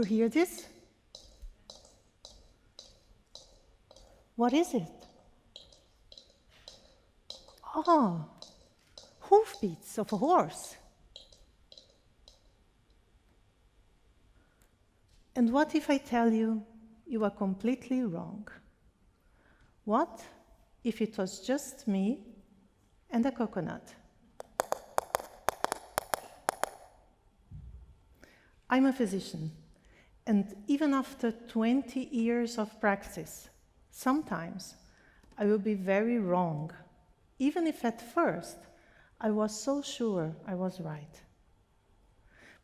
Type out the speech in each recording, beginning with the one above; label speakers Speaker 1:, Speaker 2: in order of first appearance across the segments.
Speaker 1: hear this? What is it? Oh, hoofbeats of a horse. And what if I tell you you are completely wrong? What if it was just me and a coconut? I'm a physician, and even after 20 years of practice, sometimes I will be very wrong, even if at first I was so sure I was right.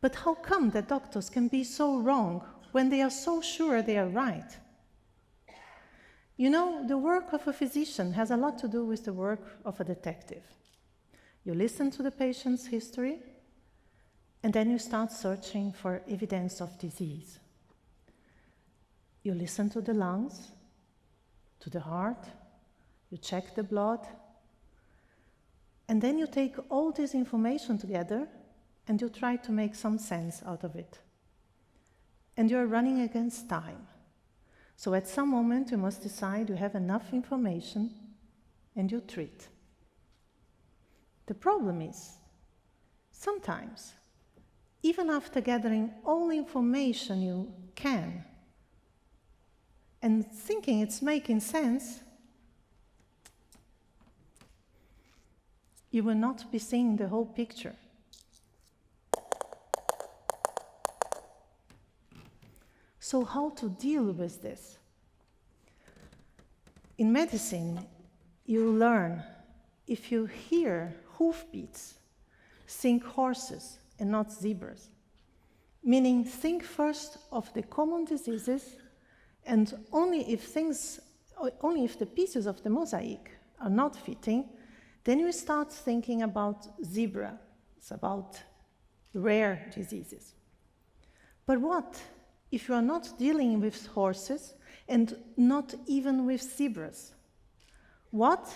Speaker 1: But how come that doctors can be so wrong when they are so sure they are right? You know, the work of a physician has a lot to do with the work of a detective. You listen to the patient's history, and then you start searching for evidence of disease. You listen to the lungs, to the heart, you check the blood, and then you take all this information together and you try to make some sense out of it. And you're running against time. So at some moment you must decide you have enough information and you treat. The problem is, sometimes, even after gathering all information you can and thinking it's making sense, you will not be seeing the whole picture. So how to deal with this? In medicine, you learn, if you hear hoofbeats, think horses and not zebras. Meaning, think first of the common diseases, and only if the pieces of the mosaic are not fitting, then you start thinking about zebra. It's about rare diseases. But what if you are not dealing with horses and not even with zebras? What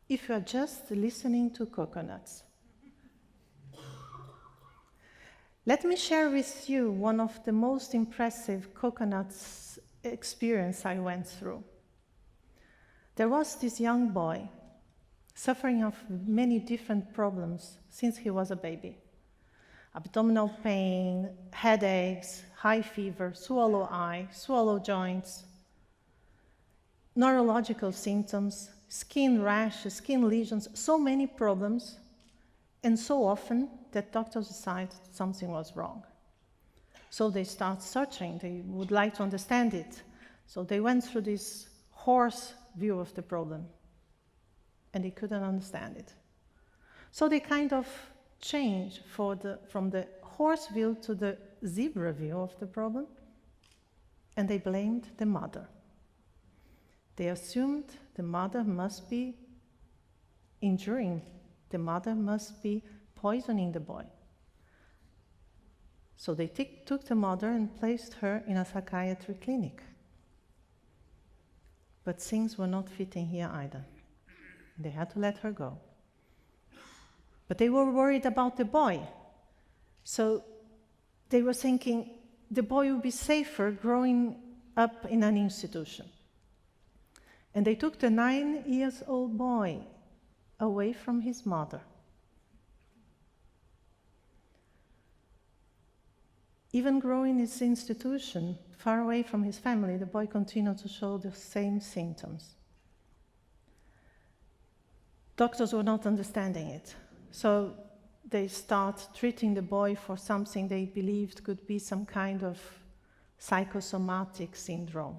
Speaker 1: if you are just listening to coconuts? Let me share with you one of the most impressive coconuts experience I went through. There was this young boy suffering of many different problems since he was a baby. Abdominal pain, headaches, high fever, swallow eye, swallow joints, neurological symptoms, skin rash, skin lesions, so many problems, and so often that doctors decide something was wrong. So they start searching, they would like to understand it. So they went through this horse view of the problem, and they couldn't understand it. So they kind of changed from the horse view to the zebra view of the problem, and they blamed the mother. They assumed the mother must be injuring, the mother must be poisoning the boy. So they took the mother and placed her in a psychiatry clinic. But things were not fitting here either. They had to let her go. But they were worried about the boy. So they were thinking the boy would be safer growing up in an institution. And they took the 9-year-old boy away from his mother. Even growing in this institution, far away from his family, the boy continued to show the same symptoms. Doctors were not understanding it, so they start treating the boy for something they believed could be some kind of psychosomatic syndrome.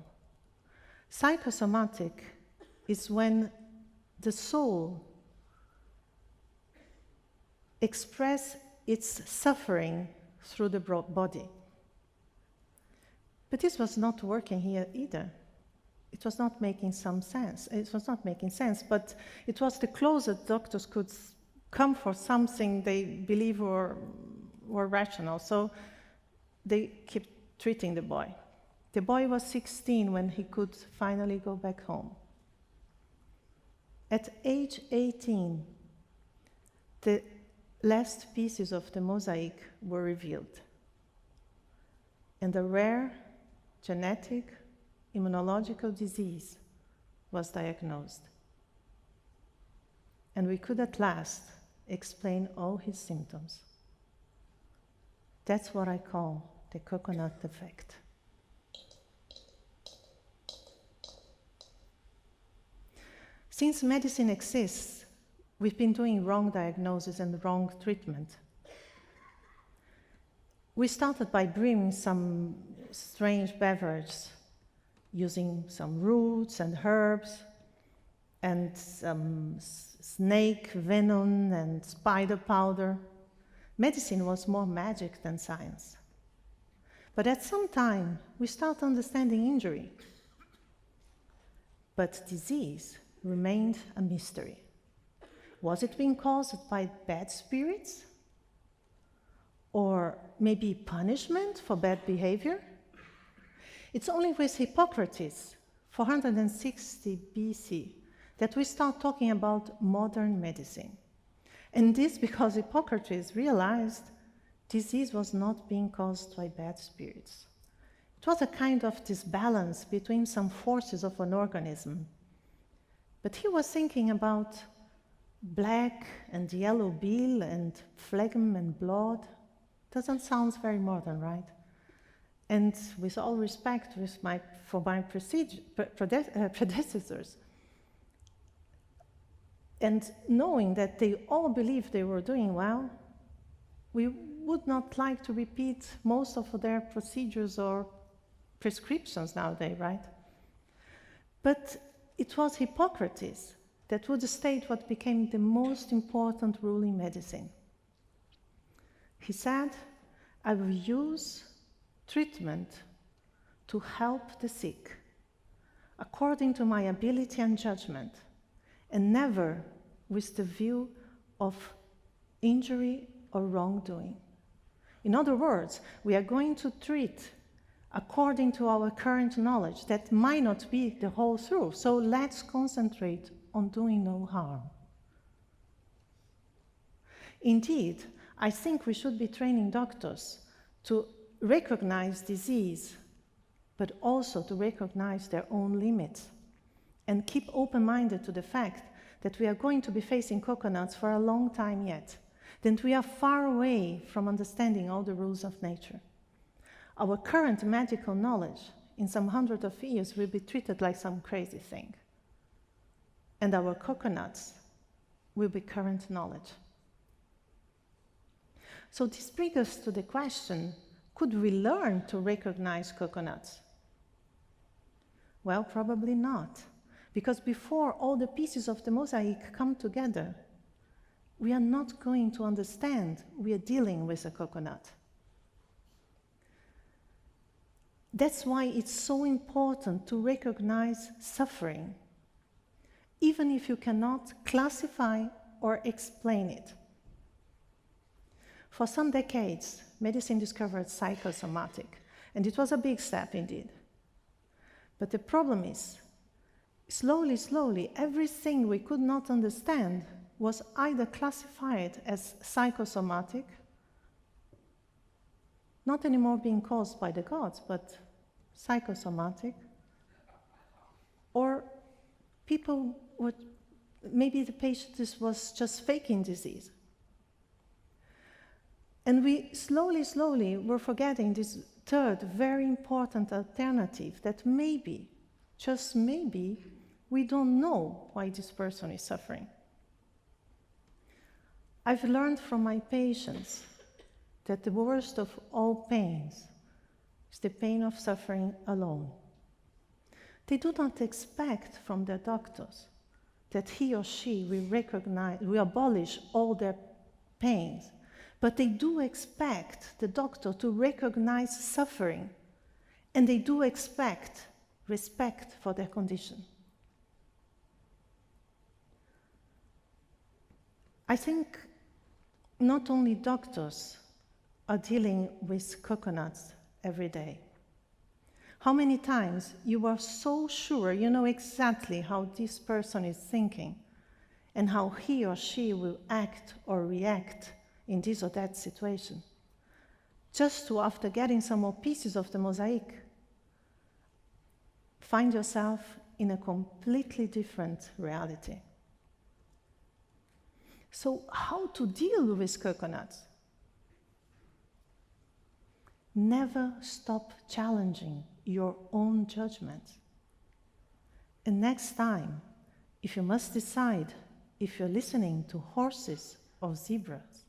Speaker 1: Psychosomatic is when the soul expresses its suffering through the body. But this was not working here either. It was not making some sense. It was not making sense, but it was the closest doctors could come for something they believe were rational. So they kept treating the boy. The boy was 16 when he could finally go back home. At age 18, the last pieces of the mosaic were revealed. and a rare genetic immunological disease was diagnosed. And we could at last explain all his symptoms. That's what I call the coconut effect. Since medicine exists, we've been doing wrong diagnosis and wrong treatment. We started by brewing some strange beverage using some roots and herbs and some snake venom and spider powder. Medicine was more magic than science. But at some time, we start understanding injury. But disease remained a mystery. Was it being caused by bad spirits? Or maybe punishment for bad behavior? It's only with Hippocrates, 460 BC, that we start talking about modern medicine. And this because Hippocrates realized disease was not being caused by bad spirits. It was a kind of disbalance between some forces of an organism. But he was thinking about black and yellow bile and phlegm and blood. Doesn't sound very modern, right? And with all respect for my predecessors, and knowing that they all believed they were doing well, we would not like to repeat most of their procedures or prescriptions nowadays, right? But it was Hippocrates that would state what became the most important rule in medicine. He said, I will use treatment to help the sick according to my ability and judgment, and never with the view of injury or wrongdoing. In other words, we are going to treat according to our current knowledge. That might not be the whole truth, so let's concentrate on doing no harm. Indeed, I think we should be training doctors to recognize disease, but also to recognize their own limits, and keep open-minded to the fact that we are going to be facing coconuts for a long time yet, that we are far away from understanding all the rules of nature. Our current medical knowledge, in some hundred of years, will be treated like some crazy thing. And our coconuts will be current knowledge. So this brings us to the question, could we learn to recognize coconuts? Well, probably not. Because before all the pieces of the mosaic come together, we are not going to understand we are dealing with a coconut. That's why it's so important to recognize suffering, even if you cannot classify or explain it. For some decades, medicine discovered psychosomatic, and it was a big step indeed. But the problem is, slowly, everything we could not understand was either classified as psychosomatic, not anymore being caused by the gods, but psychosomatic, or people would, maybe the patient was just faking disease. And we slowly were forgetting this third, very important alternative, that maybe, just maybe, we don't know why this person is suffering. I've learned from my patients that the worst of all pains is the pain of suffering alone. They do not expect from their doctors that he or she will abolish all their pains, but they do expect the doctor to recognize suffering, and they do expect respect for their condition. I think not only doctors are dealing with coconuts every day. How many times you are so sure you know exactly how this person is thinking and how he or she will act or react in this or that situation. just to, after getting some more pieces of the mosaic, find yourself in a completely different reality. So how to deal with coconuts? Never stop challenging your own judgment. And next time, if you must decide if you're listening to horses or zebras,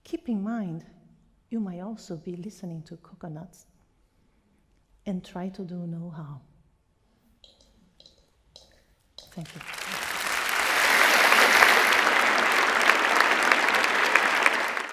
Speaker 1: keep in mind you might also be listening to coconuts, and try to do no harm. Thank you.